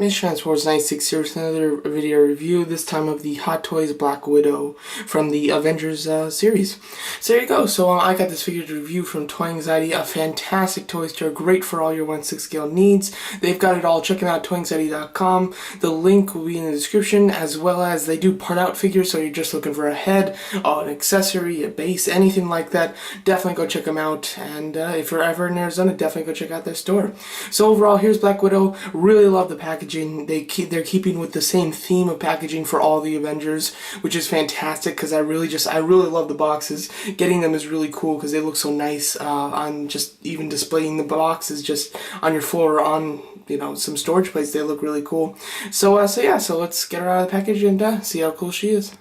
Miss Transport's 96 here with another video review, this time of the Hot Toys Black Widow from the Avengers series. So there you go. So I got this figure to review from Toy Anxiety, a fantastic toy store, great for all your 1/6 scale needs. They've got it all. Check them out, toyanxiety.com. The link will be in the description, as well as they do part out figures, so you're just looking for a head, an accessory, a base, anything like that. Definitely go check them out. And if you're ever in Arizona, definitely go check out their store. So overall, here's Black Widow. Really love the packaging. They're keeping with the same theme of packaging for all the Avengers, which is fantastic because I really love the boxes. Getting them is really cool because they look so nice on just even displaying the boxes just on your floor or on some storage place. They look really cool. So let's get her out of the package and see how cool she is.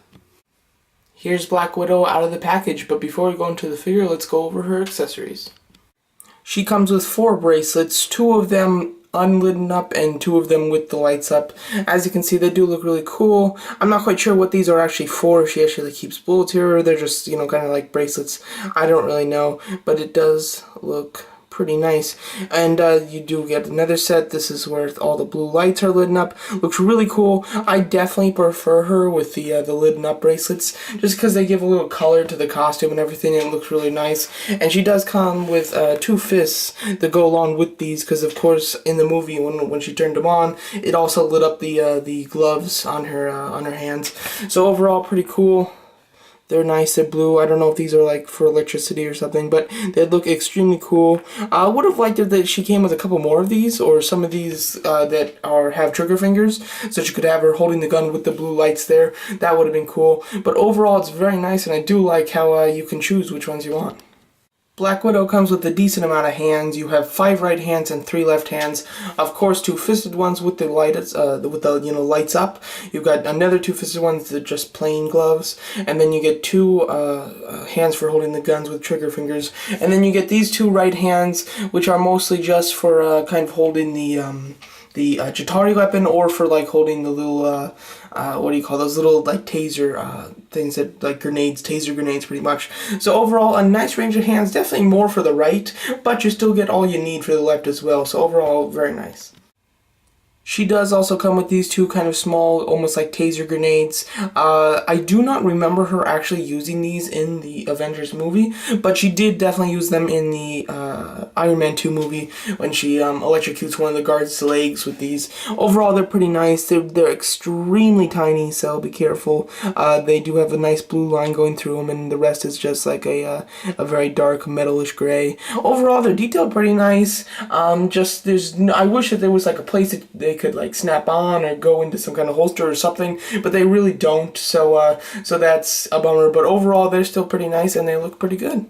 Here's Black Widow out of the package, but before we go into the figure, let's go over her accessories. She comes with 4 bracelets, 2 of them unlit up and 2 of them with the lights up. As you can see, they do look really cool. I'm not quite sure what these are actually for, if she actually keeps bullets here, or they're just, kind of like bracelets. I don't really know, but it does look pretty nice. And you do get another set. This is where all the blue lights are lit up. Looks really cool. I definitely prefer her with the lit up bracelets, just because they give a little color to the costume and everything, and it looks really nice. And she does come with 2 fists that go along with these, because of course in the movie when she turned them on, it also lit up the gloves on her hands. So overall, pretty cool. They're nice, they're blue. I don't know if these are like for electricity or something, but they look extremely cool. I would have liked it that she came with a couple more of these, or some of these that have trigger fingers, so she could have her holding the gun with the blue lights there. That would have been cool. But overall, it's very nice, and I do like how you can choose which ones you want. Black Widow comes with a decent amount of hands. You have 5 right hands and 3 left hands. Of course, 2 fisted ones with the lights, lights up. You've got another 2 fisted ones that are just plain gloves, and then you get 2 hands for holding the guns with trigger fingers, and then you get these 2 right hands, which are mostly just for kind of holding the Chitauri weapon, or for like holding the little what do you call those little like taser things, that like grenades, taser grenades pretty much. So overall, a nice range of hands, definitely more for the right, but you still get all you need for the left as well. So overall, very nice. She does also come with these 2 kind of small, almost like taser grenades. I do not remember her actually using these in the Avengers movie, but she did definitely use them in the Iron Man 2 movie when she electrocutes one of the guards' legs with these. Overall, they're pretty nice. They're extremely tiny, so be careful. They do have a nice blue line going through them, and the rest is just like a very dark metalish gray. Overall, they're detailed pretty nice. I wish that there was like a place that they could like snap on or go into some kind of holster or something, but they really don't, so that's a bummer. But overall, they're still pretty nice and they look pretty good.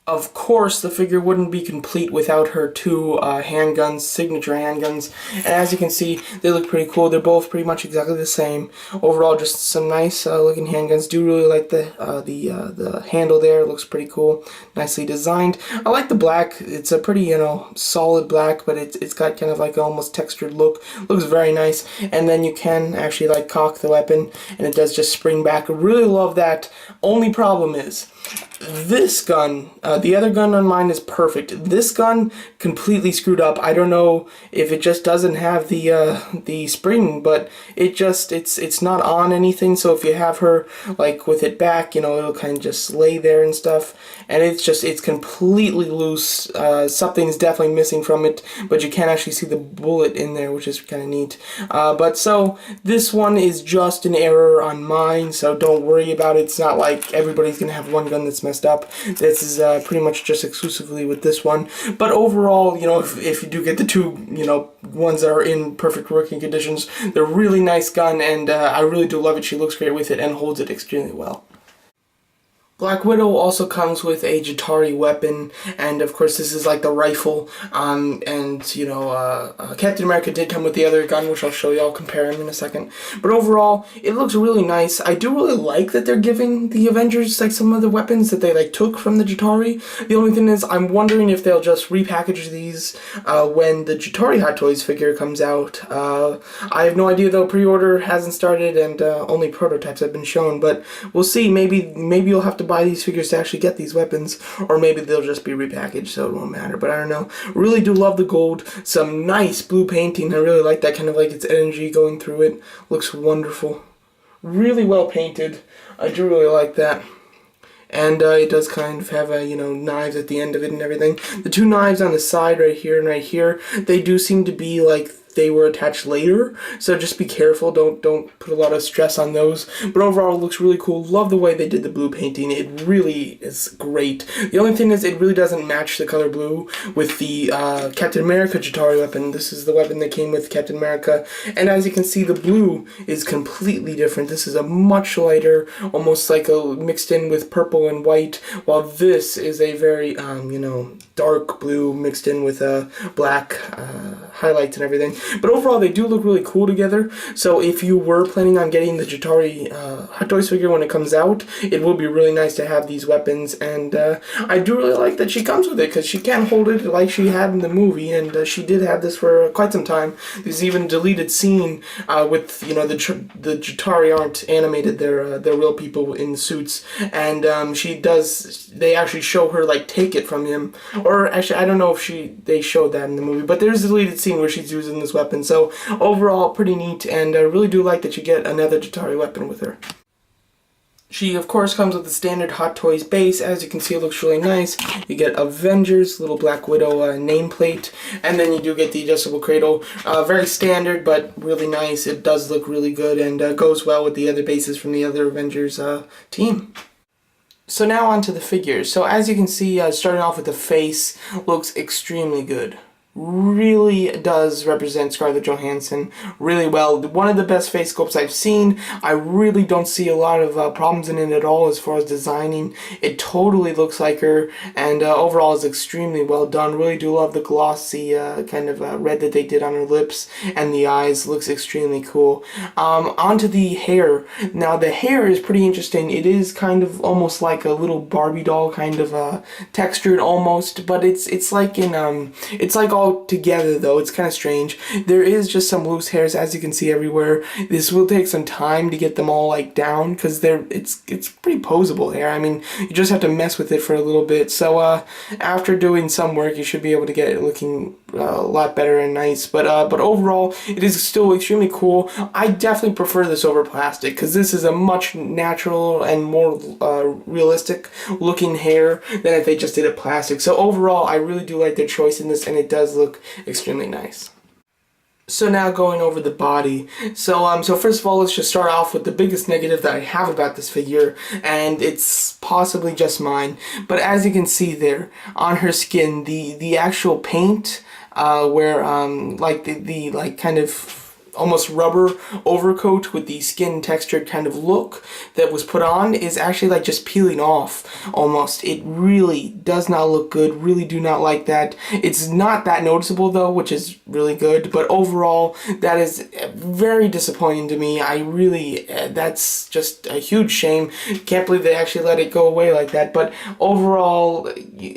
Of course, the figure wouldn't be complete without her 2 handguns, signature handguns, and as you can see, they look pretty cool. They're both pretty much exactly the same. Overall, just some nice looking handguns. Do really like the handle there. It looks pretty cool, nicely designed. I like the black. It's a pretty solid black, but it's got kind of like an almost textured look. Looks very nice. And then you can actually like cock the weapon, and it does just spring back. I really love that. Only problem is this gun, the other gun on mine is perfect. This gun completely screwed up. I don't know if it just doesn't have the spring, but it's not on anything. So if you have her like with it back, it'll kind of just lay there and stuff. And it's completely loose. Something's definitely missing from it, but you can't actually see the bullet in there, which is kind of neat. But so this one is just an error on mine, so don't worry about it. It's not like everybody's gonna have one gun that's messed up. This is pretty much just exclusively with this one. But overall, if you do get the 2, ones that are in perfect working conditions, they're really nice gun, and I really do love it. She looks great with it and holds it extremely well. Black Widow also comes with a Chitauri weapon, and of course this is like the rifle, Captain America did come with the other gun, which I'll show you. I'll compare him in a second. But overall, it looks really nice. I do really like that they're giving the Avengers like some of the weapons that they like took from the Chitauri. The only thing is, I'm wondering if they'll just repackage these when the Chitauri Hot Toys figure comes out. I have no idea though. Pre-order hasn't started, and only prototypes have been shown, but we'll see. Maybe you'll have to buy these figures to actually get these weapons, or maybe they'll just be repackaged, so it won't matter. But I don't know. Really do love the gold. Some nice blue painting. I really like that, kind of like its energy going through it. Looks wonderful. Really well painted. I do really like that. And it does kind of have, knives at the end of it and everything. The two knives on the side right here and right here, they do seem to be like they were attached later, so just be careful. Don't put a lot of stress on those. But overall, it looks really cool. Love the way they did the blue painting. It really is great. The only thing is, it really doesn't match the color blue with the Captain America Chitauri weapon. This is the weapon that came with Captain America, and as you can see, the blue is completely different. This is a much lighter, almost like a mixed in with purple and white, while this is a very dark blue mixed in with black highlights and everything. But overall, they do look really cool together. So if you were planning on getting the Chitauri Hot Toys figure when it comes out, it will be really nice to have these weapons. And I do really like that she comes with it, because she can't hold it like she had in the movie, and she did have this for quite some time. There's even a deleted scene with the Chitauri aren't animated; they're real people in suits, and they actually show her like take it from him, or actually I don't know if they showed that in the movie, but there's a deleted scene where she's using this weapon. So overall, pretty neat, and I really do like that you get another Chitauri weapon with her. She, of course, comes with the standard Hot Toys base. As you can see, it looks really nice. You get Avengers, little Black Widow nameplate, and then you do get the adjustable cradle. Very standard, but really nice. It does look really good, and goes well with the other bases from the other Avengers team. So now on to the figures. So as you can see, starting off with the face, looks extremely good. Really does represent Scarlett Johansson really well. One of the best face sculpts I've seen. I really don't see a lot of problems in it at all as far as designing. It totally looks like her, and overall is extremely well done. Really do love the glossy kind of red that they did on her lips, and the eyes looks extremely cool. Onto the hair. Now the hair is pretty interesting. It is kind of almost like a little Barbie doll kind of textured almost, but it's like it's like all together though. It's kind of strange. There is just some loose hairs, as you can see everywhere. This will take some time to get them all like down, because it's pretty posable hair. I mean, you just have to mess with it for a little bit. So after doing some work, you should be able to get it looking a lot better and nice. But overall, it is still extremely cool. I definitely prefer this over plastic, because this is a much natural and more realistic looking hair than if they just did it plastic. So overall, I really do like their choice in this, and it does look extremely nice. So now going over the body. So first of all, let's just start off with the biggest negative that I have about this figure, and it's possibly just mine. But as you can see there on her skin, the actual paint, where like the like kind of almost rubber overcoat with the skin textured kind of look that was put on is actually like just peeling off almost. It really does not look good. Really do not like that. It's not that noticeable though, which is really good, but overall that is very disappointing to me. I really that's just a huge shame. Can't believe they actually let it go away like that, but overall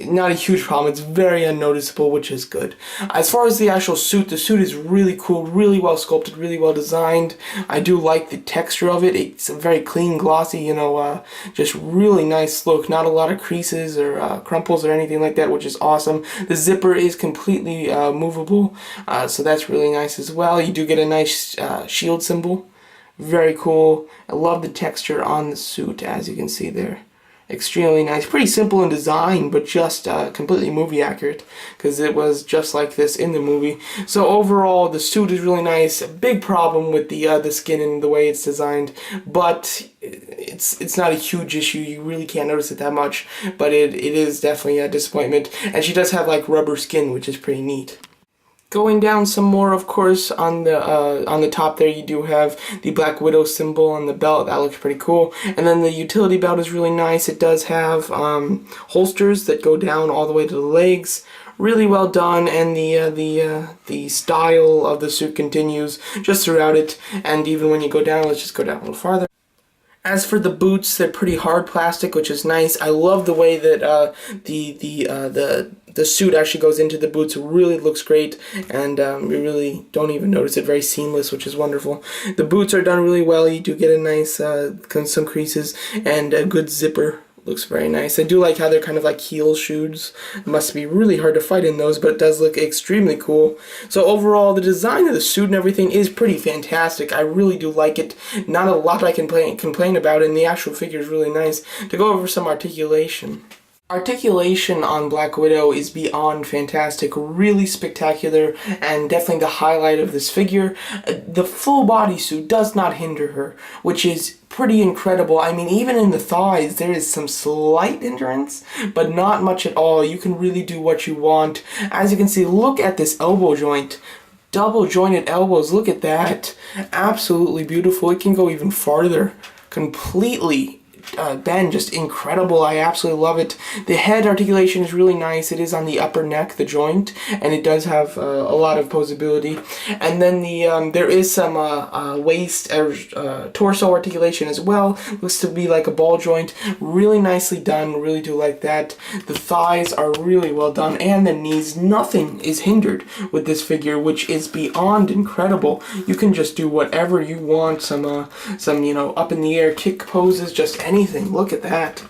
not a huge problem. It's very unnoticeable, which is good. As far as the actual suit, the suit is really cool, really well sculpted, really well designed. I do like the texture of it. It's a very clean, glossy, just really nice look. Not a lot of creases or crumples or anything like that, which is awesome. The zipper is completely movable, so that's really nice as well. You do get a nice shield symbol. Very cool. I love the texture on the suit, as you can see there. Extremely nice. Pretty simple in design, but just completely movie accurate, because it was just like this in the movie. So overall, the suit is really nice. A big problem with the skin and the way it's designed, but it's not a huge issue. You really can't notice it that much, but it is definitely a disappointment. And she does have like rubber skin, which is pretty neat. Going down some more, of course, on the top there, you do have the Black Widow symbol on the belt. That looks pretty cool. And then the utility belt is really nice. It does have holsters that go down all the way to the legs. Really well done, and the style of the suit continues just throughout it. And even when you go down, let's just go down a little farther. As for the boots, they're pretty hard plastic, which is nice. I love the way that the suit actually goes into the boots. It really looks great, and you really don't even notice it. Very seamless, which is wonderful. The boots are done really well. You do get a nice some creases and a good zipper, Looks very nice. I do like how they're kind of like heel shoes. It must be really hard to fight in those, but it does look extremely cool. So overall, the design of the suit and everything is pretty fantastic. I really do like it. Not a lot I can complain about, and the actual figure is really nice. To go over some articulation. Articulation on Black Widow is beyond fantastic, really spectacular, and definitely the highlight of this figure. The full bodysuit does not hinder her, which is pretty incredible. I mean, even in the thighs, there is some slight hindrance, but not much at all. You can really do what you want. As you can see, look at this elbow joint. Double jointed elbows, look at that. Absolutely beautiful. It can go even farther. Completely bend, just incredible. I absolutely love it. The head articulation is really nice. It is on the upper neck, the joint, and it does have a lot of posability. And then there is some waist torso articulation as well. Looks to be like a ball joint. Really nicely done. Really do like that. The thighs are really well done, and the knees. Nothing is hindered with this figure, which is beyond incredible. You can just do whatever you want. Some up in the air kick poses, just anything. Look at that.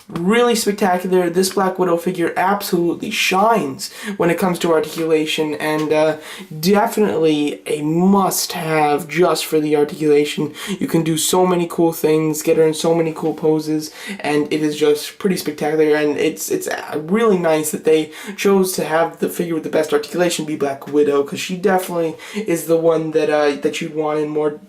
Really spectacular. This Black Widow figure absolutely shines when it comes to articulation, and definitely a must-have just for the articulation. You can do so many cool things, get her in so many cool poses, and it is just pretty spectacular. And it's really nice that they chose to have the figure with the best articulation be Black Widow, because she definitely is the one that you'd want in more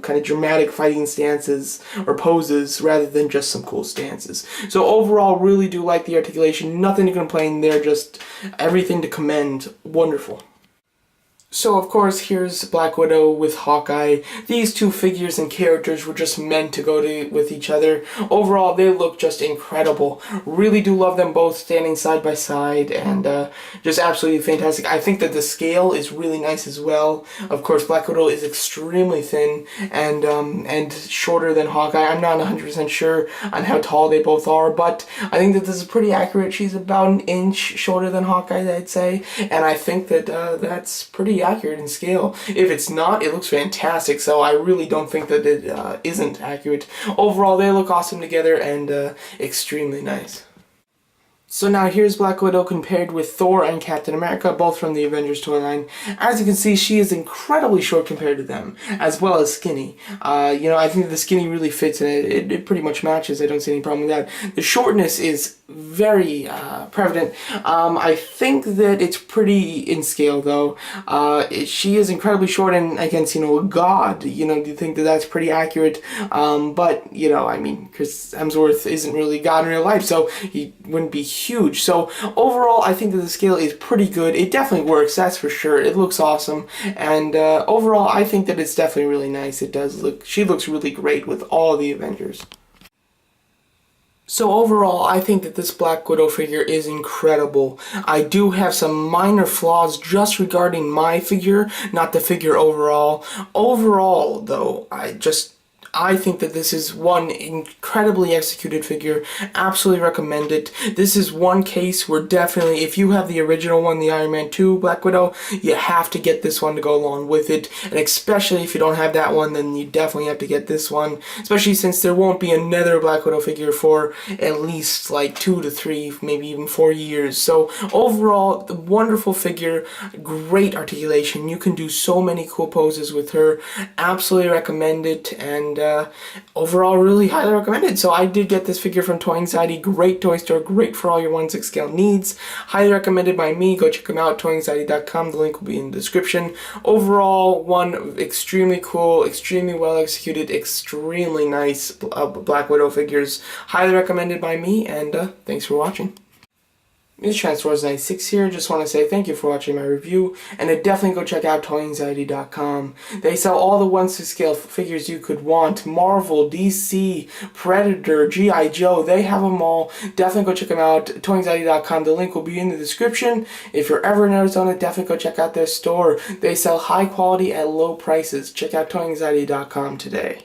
kind of dramatic fighting stances or poses rather than just some cool stances. So overall, really do like the articulation. Nothing to complain there, just everything to commend. Wonderful. So of course, here's Black Widow with Hawkeye. These two figures and characters were just meant to go with each other. Overall, they look just incredible. Really do love them both standing side by side, and just absolutely fantastic. I think that the scale is really nice as well. Of course, Black Widow is extremely thin and shorter than Hawkeye. I'm not 100% sure on how tall they both are, but I think that this is pretty accurate. She's about an inch shorter than Hawkeye, I'd say, and I think that that's pretty accurate in scale. If it's not, it looks fantastic, so I really don't think that it isn't accurate. Overall, they look awesome together and extremely nice. So now here's Black Widow compared with Thor and Captain America, both from the Avengers toy line. As you can see, she is incredibly short compared to them, as well as skinny. I think that the skinny really fits, and it pretty much matches. I don't see any problem with that. The shortness is very prevalent. I think that it's pretty in scale, though. She is incredibly short and against, a god. Do you think that that's pretty accurate? But, I mean, Chris Hemsworth isn't really God in real life, so he wouldn't be huge. So overall, I think that the scale is pretty good. It definitely works, that's for sure. It looks awesome, and overall, I think that it's definitely really nice. It does look. She looks really great with all the Avengers. So overall, I think that this Black Widow figure is incredible. I do have some minor flaws just regarding my figure, not the figure overall. Overall, though, I think that this is one incredibly executed figure. Absolutely recommend it. This is one case where definitely, if you have the original one, the Iron Man 2 Black Widow, you have to get this one to go along with it. And especially if you don't have that one, then you definitely have to get this one. Especially since there won't be another Black Widow figure for at least like 2 to 3, maybe even 4 years. So overall, the wonderful figure, great articulation. You can do so many cool poses with her. Absolutely recommend it, and overall, really highly recommended. So I did get this figure from Toy Anxiety. Great toy store, great for all your 1/6 scale needs. Highly recommended by me. Go check them out, toyanxiety.com. The link will be in the description. Overall, one extremely cool, extremely well executed, extremely nice Black Widow figures. Highly recommended by me, and thanks for watching. It's Transformers96 here. Just want to say thank you for watching my review, and definitely go check out toyanxiety.com. They sell all the 1/6 scale figures you could want. Marvel, DC, Predator, G.I. Joe, they have them all. Definitely go check them out. toyanxiety.com. The link will be in the description. If you're ever in Arizona, definitely go check out their store. They sell high quality at low prices. Check out toyanxiety.com today.